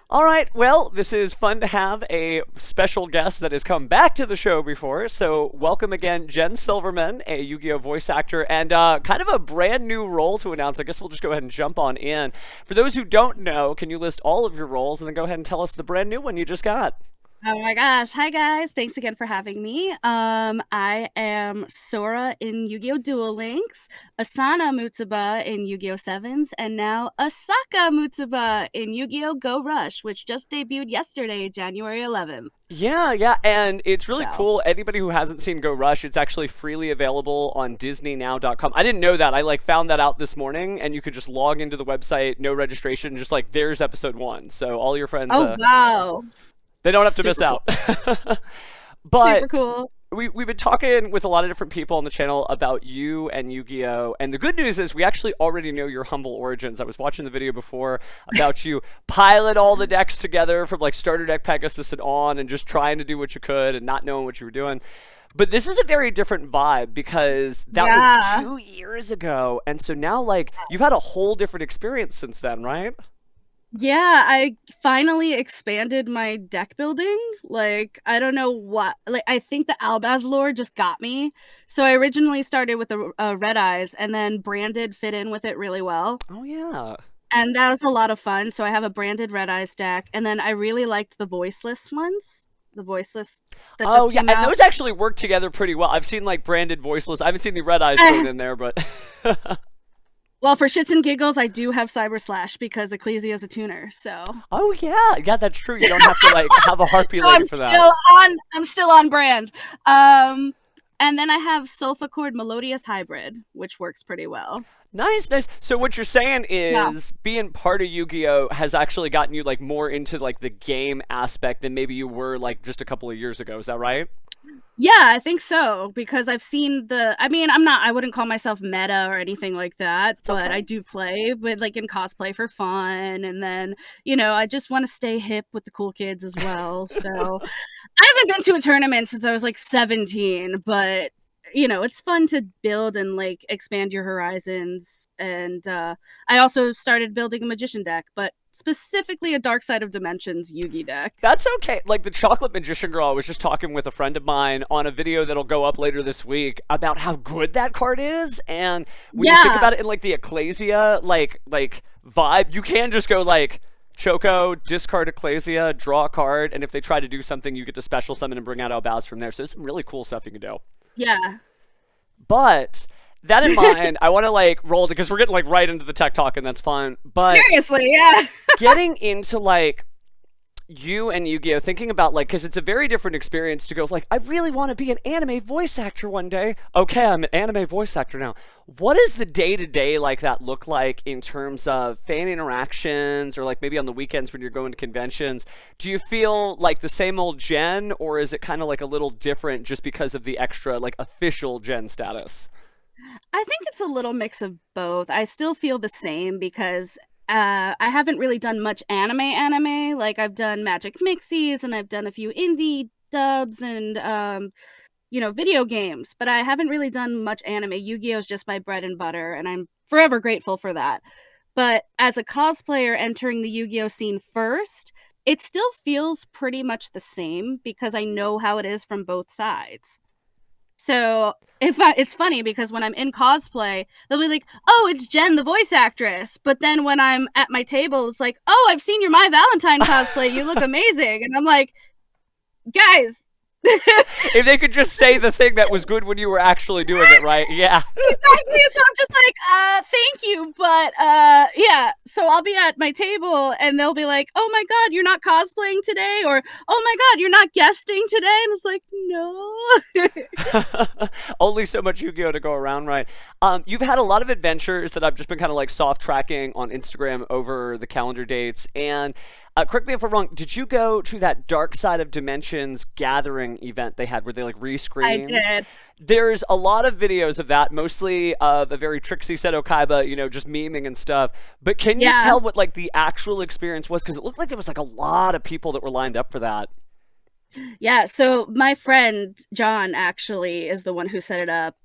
All right, well, this is fun to have a special guest that has come back to the show before. So, welcome again, Jen Silverman, a Yu-Gi-Oh! Voice actor, and kind of a brand new role to announce. I guess we'll just go ahead and jump on in. For those who don't know, can you list all of your roles and then go ahead and tell us the brand new one you just got? Oh my gosh. Hi guys. Thanks again for having me. I am Sora in Yu-Gi-Oh! Duel Links, Asana Mutsuba in Yu-Gi-Oh! Sevens, and now Asaka Mutsuba in Yu-Gi-Oh! Go Rush, which just debuted yesterday, January 11th. Yeah, and it's really So, cool. Anybody who hasn't seen Go Rush, it's actually freely available on DisneyNow.com. I didn't know that. I found that out this morning, and you could just log into the website, no registration, just there's episode one. So all your friends, oh wow. they don't have to miss Super out. cool. But Super cool. we've been talking with a lot of different people on the channel about you and Yu-Gi-Oh! And the good news is we actually already know your humble origins. I was watching the video before about you pilot all the decks together from starter deck Pegasus and on and just trying to do what you could and not knowing what you were doing. But this is a very different vibe because that was Yeah. 2 years ago. And so now you've had a whole different experience since then, right? Yeah, I finally expanded my deck building. I don't know what. I think the Albaz lore just got me. So I originally started with a Red Eyes, and then Branded fit in with it really well. Oh, yeah. And that was a lot of fun. So I have a Branded Red Eyes deck, and then I really liked the voiceless ones. The voiceless that Oh, just yeah. came And out. those actually work together pretty well. I've seen branded voiceless. I haven't seen the red eyes thrown in there, but. Well, for shits and giggles, I do have Cyber Slash because Ecclesia is a tuner. So, Oh yeah, that's true. You don't have to have a harpy so lady for that. I'm still on brand. And then I have Sulfachord Melodious Hybrid, which works pretty well. Nice. So what you're saying Yeah. is being part of Yu-Gi-Oh has actually gotten you more into the game aspect than maybe you were just a couple of years ago. Is that right? Yeah, I think so because I've seen I wouldn't call myself meta or anything like that, It's but okay. I do play with in cosplay for fun. And then, I just want to stay hip with the cool kids as well. So I haven't been to a tournament since I was 17, but it's fun to build and expand your horizons. And I also started building a magician deck, but specifically a Dark Side of Dimensions Yugi deck. That's okay. The chocolate magician girl, I was just talking with a friend of mine on a video that'll go up later this week about how good that card is. And when you think Yeah. about it in the Ecclesia vibe, you can just go Choco, discard Ecclesia, draw a card, and if they try to do something, you get to special summon and bring out Albaz from there. So there's some really cool stuff you can do. Yeah. But that in mind, I want to roll because we're getting right into the tech talk, and that's fun. But Seriously, yeah. getting into you and Yu-Gi-Oh, thinking about because it's a very different experience to go I really want to be an anime voice actor one day. Okay, I'm an anime voice actor now. What does the day-to-day that look like in terms of fan interactions or maybe on the weekends when you're going to conventions? Do you feel the same old Jen, or is it kind of a little different just because of the extra official Jen status? I think it's a little mix of both. I still feel the same because I haven't really done much anime. I've done Magic Mixies and I've done a few indie dubs and video games, but I haven't really done much anime. Yu-Gi-Oh is just my bread and butter, and I'm forever grateful for that. But as a cosplayer entering the Yu-Gi-Oh scene first, it still feels pretty much the same because I know how it is from both sides. So it's funny because when I'm in cosplay, they'll be like, "Oh, it's Jen, the voice actress." But then when I'm at my table, it's like, "Oh, I've seen your My Valentine cosplay. You look amazing." And I'm like, "Guys." If they could just say the thing that was good when you were actually doing it, right? Yeah. Exactly. So I'm just like, thank you. But yeah. So I'll be at my table and they'll be like, "Oh my God, you're not cosplaying today," or "Oh my God, you're not guesting today." And it's like, no. Only so much Yu-Gi-Oh to go around, right? You've had a lot of adventures that I've just been kind of soft tracking on Instagram over the calendar dates. And correct me if I'm wrong, did you go to that Dark Side of Dimensions gathering event they had where they I rescreened? did. There's a lot of videos of that, mostly of a very tricksy Seto Kaiba, just memeing and stuff. But can you Yeah. tell what the actual experience was? Because it looked like there was a lot of people that were lined up for that. Yeah, so my friend John actually is the one who set it up.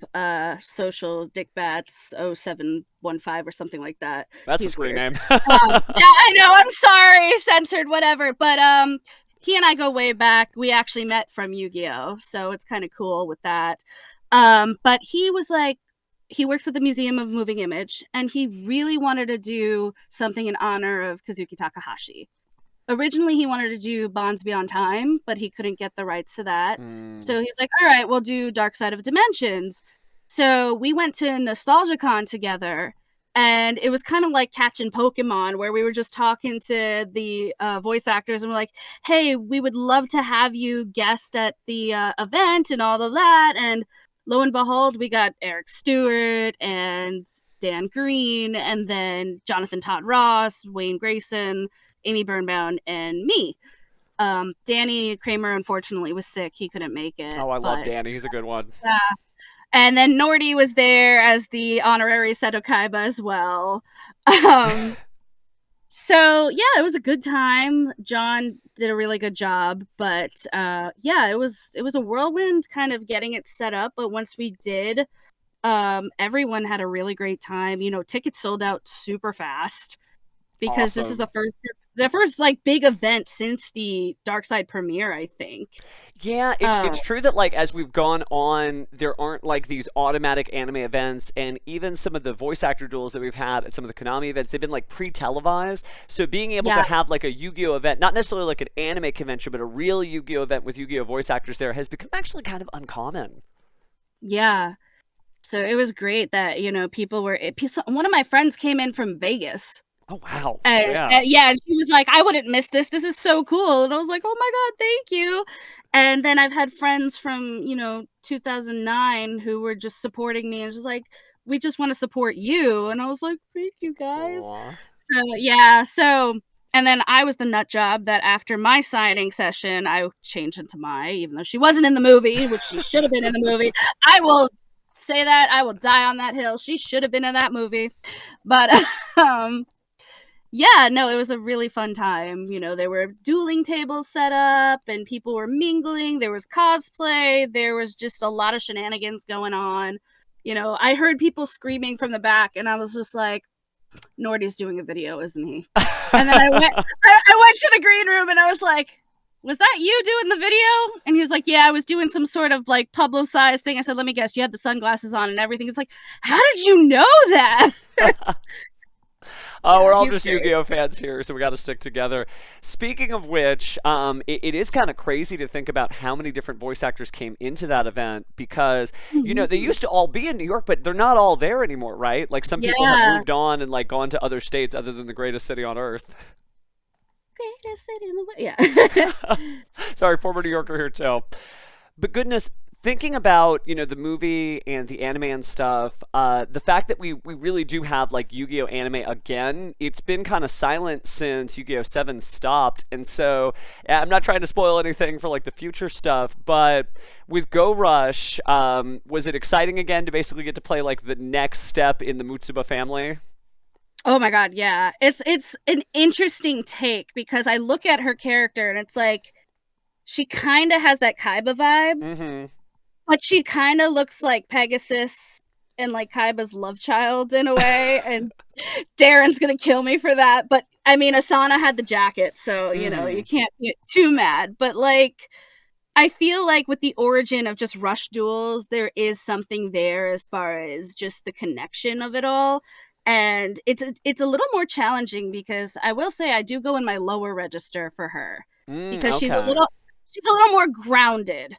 Social Dickbats 0715 or something like that. That's a He's screen weird. name. Yeah, I know. I'm sorry, censored, whatever. But he and I go way back. We actually met from Yu-Gi-Oh, so it's kind of cool with that. But he was like, he works at the Museum of Moving Image, and he really wanted to do something in honor of Kazuki Takahashi. Originally, he wanted to do Bonds Beyond Time, but he couldn't get the rights to that. So he's like, all right, we'll do Dark Side of Dimensions. So we went to NostalgiaCon together, and it was kind of like catching Pokemon, where we were just talking to the voice actors, and we're like, hey, we would love to have you guest at the event and all of that. And lo and behold, we got Eric Stewart and Dan Green, and then Jonathan Todd Ross, Wayne Grayson, Amy Birnbaum, and me. Danny Kramer, unfortunately, was sick. He couldn't make it. Oh, I love Danny. He's a good one. Yeah. And then Nordy was there as the honorary Seto Kaiba as well. So, yeah, it was a good time. John did a really good job. But, yeah, it was a whirlwind kind of getting it set up. But once we did, everyone had a really great time. You know, tickets sold out super fast. Because This is the first like big event since the Dark Side premiere, I think. Yeah, it's true that like as we've gone on, there aren't like these automatic anime events, and even some of the voice actor duels that we've had at some of the Konami events, they've been like pre-televised. So being able to have like a Yu-Gi-Oh event, not necessarily like an anime convention, but a real Yu-Gi-Oh event with Yu-Gi-Oh voice actors there has become actually kind of uncommon. Yeah. So it was great that, you know, people were. One of my friends came in from Vegas. Oh, wow. And she was like, I wouldn't miss this. This is so cool. And I was like, oh my God, thank you. And then I've had friends from, 2009 who were just supporting me and just like, we just want to support you. And I was like, thank you guys. Aww. So, yeah. So, and then I was the nut job that after my signing session, I changed into Mai, even though she wasn't in the movie, which she should have been in the movie. I will say that. I will die on that hill. She should have been in that movie. But, yeah, no, it was a really fun time. You know, there were dueling tables set up and people were mingling. There was cosplay. There was just a lot of shenanigans going on. You know, I heard people screaming from the back and I was just like, Nordy's doing a video, isn't he? And then I went to the green room and I was like, was that you doing the video? And he was like, yeah, I was doing some sort of like publicized thing. I said, let me guess, you had the sunglasses on and everything. It's like, how did you know that? Oh, we're all just Yu-Gi-Oh fans here, so we got to stick together. Speaking of which, it is kind of crazy to think about how many different voice actors came into that event because, they used to all be in New York, but they're not all there anymore, right? Like some people have moved on and like gone to other states other than the greatest city on earth. Greatest city in the world, yeah. Sorry, former New Yorker here too. But goodness, thinking about, the movie and the anime and stuff, the fact that we really do have like Yu-Gi-Oh anime again, it's been kind of silent since Yu-Gi-Oh! 7 stopped. And so I'm not trying to spoil anything for like the future stuff, but with Go Rush, was it exciting again to basically get to play like the next step in the Mutsuba family? Oh my God, yeah. It's an interesting take because I look at her character and it's like, she kind of has that Kaiba vibe. Mm-hmm. But she kind of looks like Pegasus and like Kaiba's love child in a way. And Darren's going to kill me for that. But I mean, Asana had the jacket. So, you can't get too mad. But like, I feel like with the origin of just rush duels, there is something there as far as just the connection of it all. And it's a little more challenging because I will say I do go in my lower register for her because she's a little more grounded.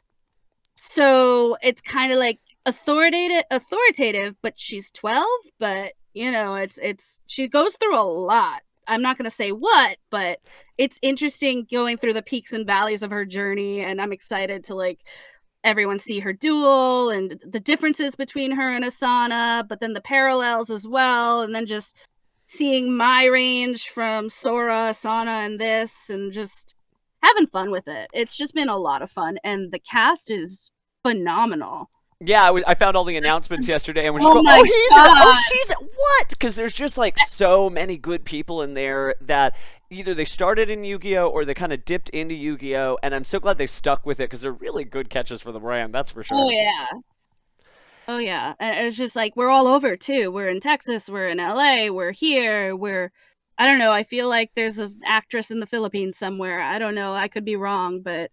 So it's kind of like authoritative, but she's 12, but it's she goes through a lot. I'm not going to say what, but it's interesting going through the peaks and valleys of her journey. And I'm excited to like everyone see her duel and the differences between her and Asana, but then the parallels as well. And then just seeing my range from Sora, Asana, and this, and just having fun with it. It's just been a lot of fun, and the cast is phenomenal. Yeah, I found all the announcements yesterday, and we're just going, she's what? Because there's just like so many good people in there that, either they started in Yu-Gi-Oh or they kind of dipped into Yu-Gi-Oh, and I'm so glad they stuck with it because they're really good catches for the brand. That's for sure. Oh yeah. Oh yeah. And it's just like we're all over too. We're in Texas, we're in LA, we're here, I don't know, I feel like there's an actress in the Philippines somewhere. I don't know, I could be wrong, but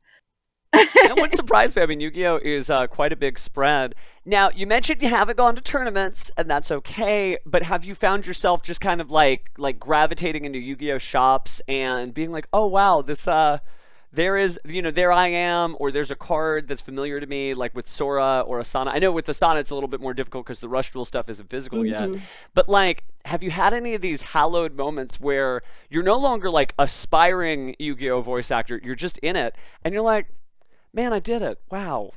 That wouldn't surprise me. I mean, Yu-Gi-Oh is quite a big spread. Now, you mentioned you haven't gone to tournaments, and that's okay. But have you found yourself just kind of like gravitating into Yu-Gi-Oh shops and being like, oh wow, this there is, there I am, or there's a card that's familiar to me, like with Sora or Asana. I know with Asana it's a little bit more difficult because the Rush Duel stuff isn't physical yet. But like, have you had any of these hallowed moments where you're no longer like aspiring Yu-Gi-Oh voice actor, you're just in it, and you're like, man, I did it. Wow.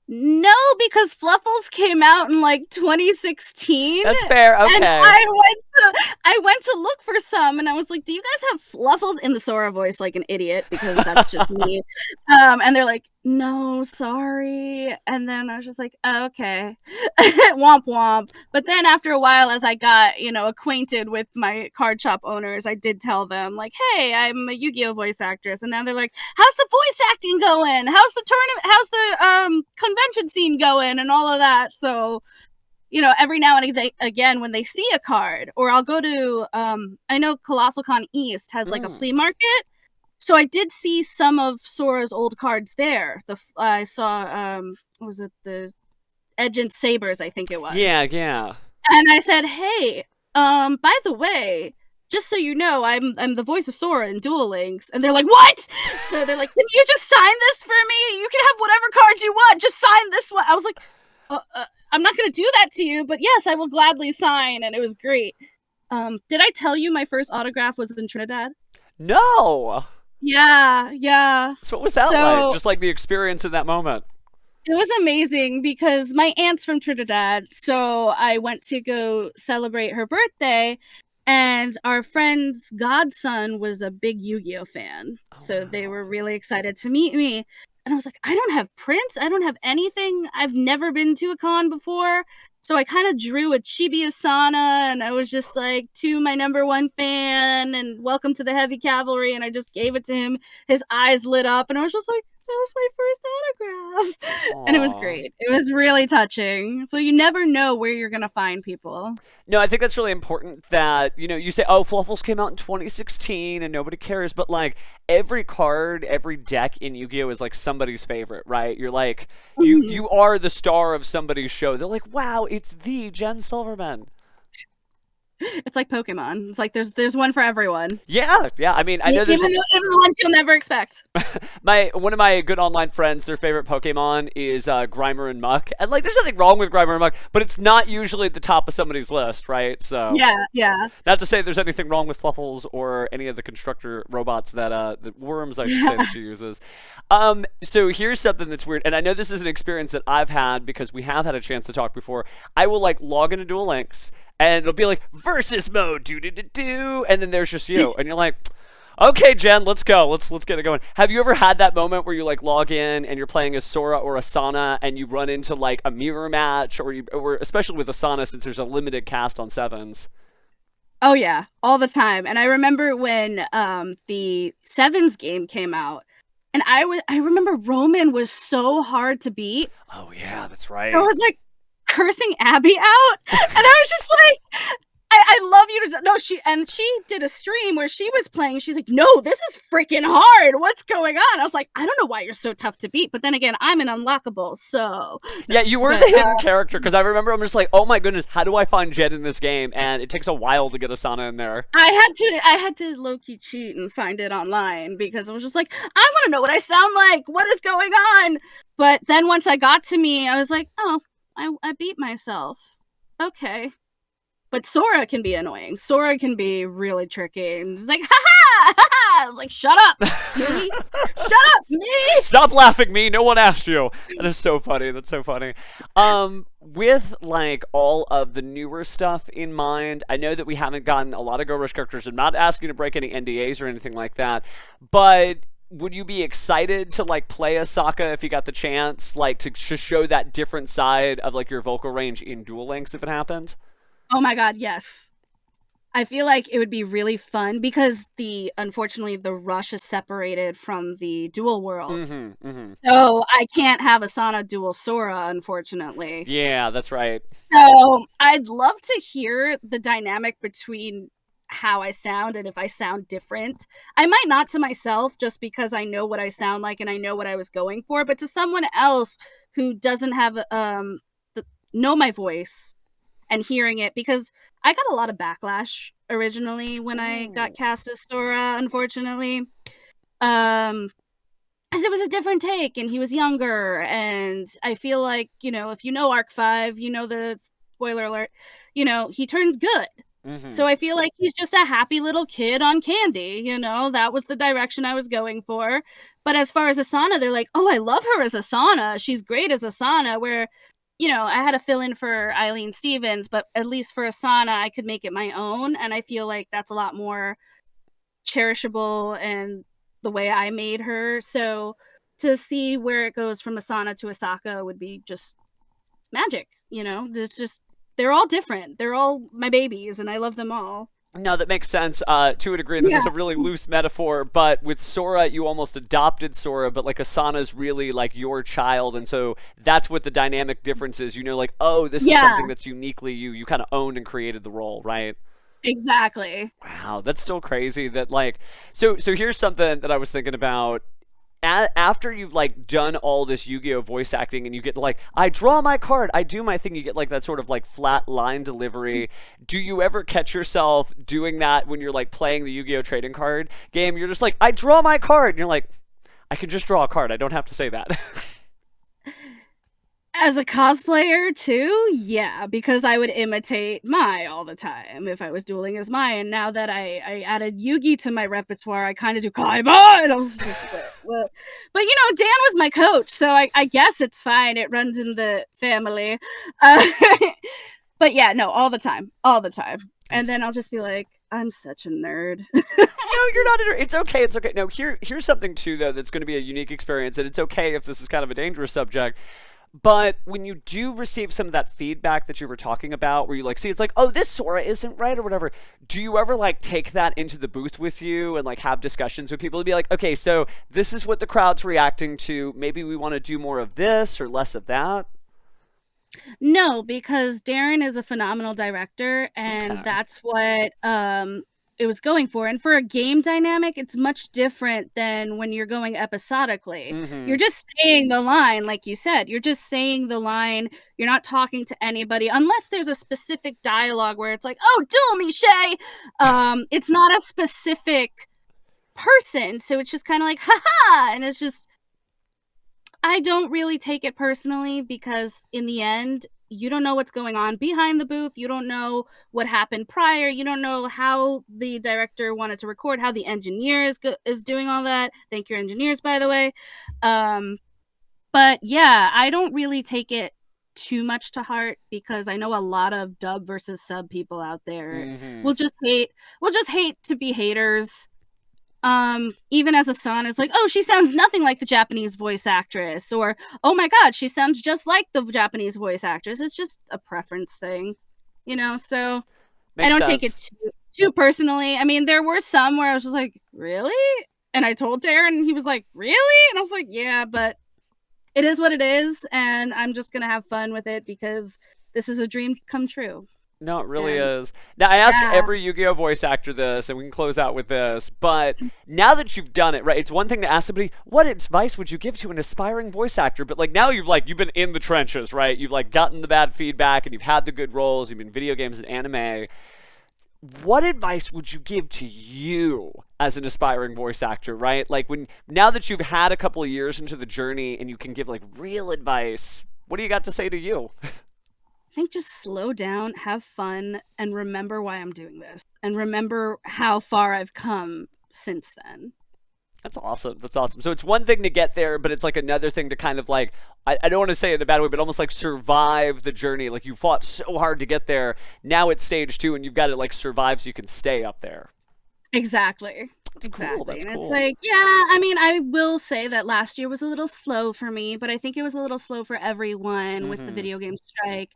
no, because Fluffles came out in like 2016. That's fair. Okay. And I went to look for some, and I was like, "Do you guys have Fluffles?" In the Sora voice, like an idiot, because that's just me. And they're like, "No, sorry." And then I was just like, oh, "Okay, womp womp." But then after a while, as I got acquainted with my card shop owners, I did tell them like, "Hey, I'm a Yu-Gi-Oh voice actress," and now they're like, "How's the voice acting going? How's the tournament? How's the convention scene going?" And all of that. So. Every now and again, when they see a card, or I'll go to, I know Colossal Con East has like a flea market. So I did see some of Sora's old cards there. I saw, what was it? The Edge and Sabers, I think it was. Yeah. And I said, hey, by the way, just so you know, I'm the voice of Sora in Duel Links. And they're like, what? So they're like, can you just sign this for me? You can have whatever cards you want. Just sign this one. I was like, I'm not going to do that to you, but yes, I will gladly sign. And it was great. Did I tell you my first autograph was in Trinidad? No. Yeah. So what was that like? Just like the experience in that moment. It was amazing because my aunt's from Trinidad. So I went to go celebrate her birthday, and our friend's godson was a big Yu-Gi-Oh fan. So they were really excited to meet me. And I was like, I don't have prints. I don't have anything. I've never been to a con before. So I kind of drew a chibi Asana, and I was just like, to my #1 fan, and welcome to the Heavy Cavalry. And I just gave it to him. His eyes lit up, and I was just like, that was my first autograph. And it was great. It was really touching. So you never know where you're going to find people. No, I think that's really important that, you say, oh, Fluffles came out in 2016 and nobody cares. But like every card, every deck in Yu-Gi-Oh is like somebody's favorite, right? You're like, you are the star of somebody's show. They're like, wow, it's the Jen Silverman. It's like Pokemon. It's like there's one for everyone. Yeah. I mean, I know there's even the ones you'll never expect. One of my good online friends, their favorite Pokemon is Grimer and Muck, and like, there's nothing wrong with Grimer and Muck, but it's not usually at the top of somebody's list, right? So yeah. Not to say there's anything wrong with Fluffles or any of the constructor robots that the worms, I should say, that she uses. So here's something that's weird, and I know this is an experience that I've had because we have had a chance to talk before. I will like log into Duel Links, and it'll be like versus mode, do, and then there's just you, and you're like, okay, Jen, let's go, let's get it going. Have you ever had that moment where you like log in and you're playing as Sora or Asana, and you run into like a mirror match, or especially with Asana since there's a limited cast on Sevens? Oh yeah, all the time. And I remember when the Sevens game came out, and I remember Roman was so hard to beat. Oh yeah, that's right. I was like cursing Abby out, and I was just like, I love you to no. She did a stream where she was playing. She's like, no, this is freaking hard. What's going on? I was like, I don't know why you're so tough to beat. But then again, I'm an unlockable, so yeah, you were the hidden character, because I remember I'm just like, oh my goodness, how do I find Jen in this game? And it takes a while to get Asana in there. I had to low-key cheat and find it online, because I was just like, I want to know what I sound like. What is going on? But then once I got to me, I was like, oh, I beat myself. Okay. But Sora can be annoying. Sora can be really tricky. And it's like, ha ha! I was like, shut up, me! Shut up, me! Stop laughing, me! No one asked you. That is so funny. That's so funny. With like all of the newer stuff in mind, I know that we haven't gotten a lot of Go Rush characters. I'm not asking you to break any NDAs or anything like that, but would you be excited to like play Asaka if you got the chance, like to show that different side of like your vocal range in Duel Links if it happened? Oh my god, yes. I feel like it would be really fun because unfortunately the Rush is separated from the dual world. So I can't have Asana dual Sora, unfortunately. Yeah, that's right. So I'd love to hear the dynamic between how I sound and if I sound different. I might not to myself just because I know what I sound like and I know what I was going for, but to someone else who doesn't have know my voice and hearing it, because I got a lot of backlash originally when I got cast as Sora, unfortunately. Because it was a different take and he was younger, and I feel like, if you know Arc 5, the spoiler alert, he turns good. So I feel like he's just a happy little kid on candy, that was the direction I was going for. But as far as Asana, they're like, oh, I love her as Asana. She's great as Asana, where, I had to fill in for Eileen Stevens, but at least for Asana, I could make it my own. And I feel like that's a lot more cherishable and the way I made her. So to see where it goes from Asana to Asaka would be just magic, It's just, they're all different. They're all my babies, and I love them all. No, that makes sense to a degree. This is a really loose metaphor, but with Sora, you almost adopted Sora, but like Asana's really like your child, and so that's what the dynamic difference is. Like, oh, this is something that's uniquely you. You kind of owned and created the role, right? Exactly. Wow, that's so crazy that like so here's something that I was thinking about. After you've like done all this Yu-Gi-Oh voice acting and you get like, I draw my card, I do my thing, you get like that sort of like flat line delivery. Do you ever catch yourself doing that when you're like playing the Yu-Gi-Oh trading card game? You're just like, I draw my card, and you're like, I can just draw a card, I don't have to say that. As a cosplayer too, yeah, because I would imitate Mai all the time if I was dueling as Mai. And now that I added Yugi to my repertoire, I kind of do Kaiba. And I was like, well. But Dan was my coach, so I guess it's fine. It runs in the family. But yeah, no, all the time. And then I'll just be like, I'm such a nerd. No, you're not a nerd. It's okay. It's okay. No, here's something too, though, that's going to be a unique experience, and it's okay if this is kind of a dangerous subject. But when you do receive some of that feedback that you were talking about, where you like see it's like, oh, this Sora isn't right or whatever, do you ever like take that into the booth with you and like have discussions with people to be like, okay, so this is what the crowd's reacting to, maybe we want to do more of this or less of that? No, because Darren is a phenomenal director, and that's what it was going for. And for a game dynamic, it's much different than when you're going episodically. You're just saying the line, like you said. You're just saying the line. You're not talking to anybody unless there's a specific dialogue where it's like, oh, duel me, Shay. It's not a specific person, so it's just kind of like, haha, and it's just, I don't really take it personally, because in the end, you don't know what's going on behind the booth. You don't know what happened prior. You don't know how the director wanted to record, how the engineer is doing all that. Thank your engineers, by the way. But yeah, I don't really take it too much to heart, because I know a lot of dub versus sub people out there will just hate to be haters. Even as a son, it's like, oh, she sounds nothing like the Japanese voice actress, or oh my god, she sounds just like the Japanese voice actress. It's just a preference thing, so I don't take it too personally. I mean, there were some where I was just like, really? And I told Darren, and he was like, really? And I was like, yeah, but it is what it is, and I'm just gonna have fun with it because this is a dream come true. No, it really is. Now, I ask every Yu-Gi-Oh voice actor this, and we can close out with this, but now that you've done it, right, it's one thing to ask somebody, what advice would you give to an aspiring voice actor? But, like, now you've been in the trenches, right? You've, like, gotten the bad feedback, and you've had the good roles, you've been in video games and anime. What advice would you give to you as an aspiring voice actor, right? Like, now that you've had a couple of years into the journey and you can give, like, real advice, what do you got to say to you? I think just slow down, have fun, and remember why I'm doing this. And remember how far I've come since then. That's awesome. That's awesome. So it's one thing to get there, but it's like another thing to kind of like, I don't want to say it in a bad way, but almost like survive the journey. Like you fought so hard to get there. Now it's stage 2 and you've got to like survive so you can stay up there. Exactly. That's exactly. Cool. That's and cool. It's like, yeah, I mean, I will say that last year was a little slow for me, but I think it was a little slow for everyone with the video game strike.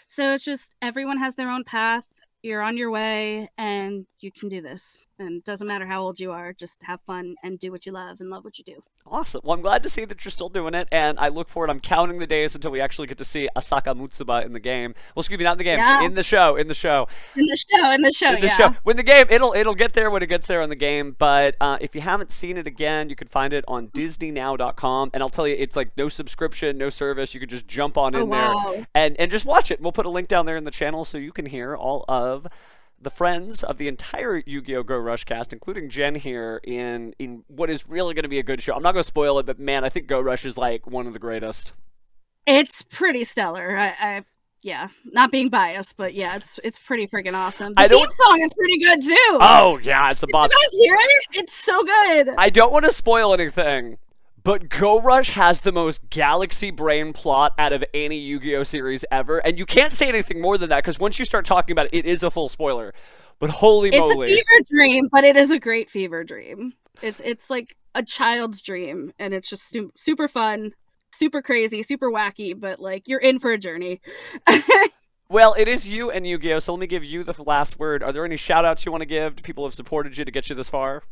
So it's just, everyone has their own path. you're on your way, and you can do this. And it doesn't matter how old you are, just have fun and do what you love and love what you do. Awesome. Well, I'm glad to see that you're still doing it, and I look forward. I'm counting the days until we actually get to see Asaka Mutsuba in the game. Well, excuse me, not in the game, Yeah, in the show, in the show. in the show, In the yeah. show. When the game, it'll get there when it gets there in the game. But if you haven't seen it again, you can find it on DisneyNow.com. And I'll tell you, it's like no subscription, no service. You can just jump on Oh in there wow. and just watch it. We'll put a link down there in the channel so you can hear all of the friends of the entire Yu-Gi-Oh! Go Rush cast, including Jen here, in what is really going to be a good show. I'm not going to spoil it, but man, I think Go Rush is like one of the greatest. It's pretty stellar. I yeah, not being biased, but yeah, it's pretty freaking awesome. The I theme don't. song is pretty good too. Oh yeah, it's a Did bop. you guys hear it? It's so good. I don't want to spoil anything, but Go Rush has the most galaxy brain plot out of any Yu-Gi-Oh series ever, and you can't say anything more than that because once you start talking about it, it is a full spoiler. But holy It's a moly! fever dream, but it is a great fever dream. It's like a child's dream, and it's just super fun, super crazy, super wacky, but like you're in for a journey. Well, it is you and Yu-Gi-Oh, so let me give you the last word. Are there any shout-outs you want to give to people who have supported you to get you this far?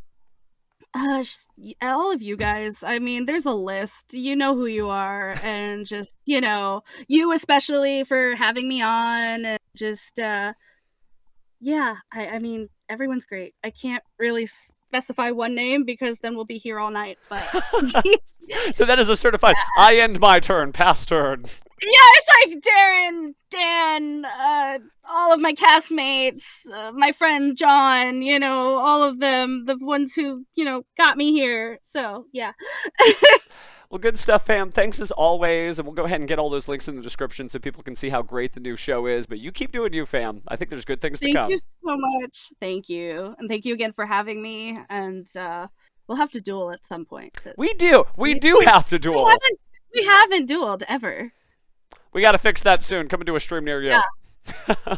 All of you guys. I mean, there's a list. You know who you are, and just you especially for having me on, and just yeah. I mean, everyone's great. I can't really specify one name because then we'll be here all night. But So that is a certified, I end my turn, pass turn. yeah, it's like Darren, Dan, all of my castmates, my friend John, all of them, the ones who, got me here. So, yeah. Well, good stuff, fam. Thanks as always, and we'll go ahead and get all those links in the description so people can see how great the new show is. But you keep doing you, fam. I think there's good things to Thank come. you so much. Thank you. And thank you again for having me. And we'll have to duel at some point. 'Cause We do have to we duel. haven't dueled ever. We got to fix that soon. Come and do a stream near you. Yeah.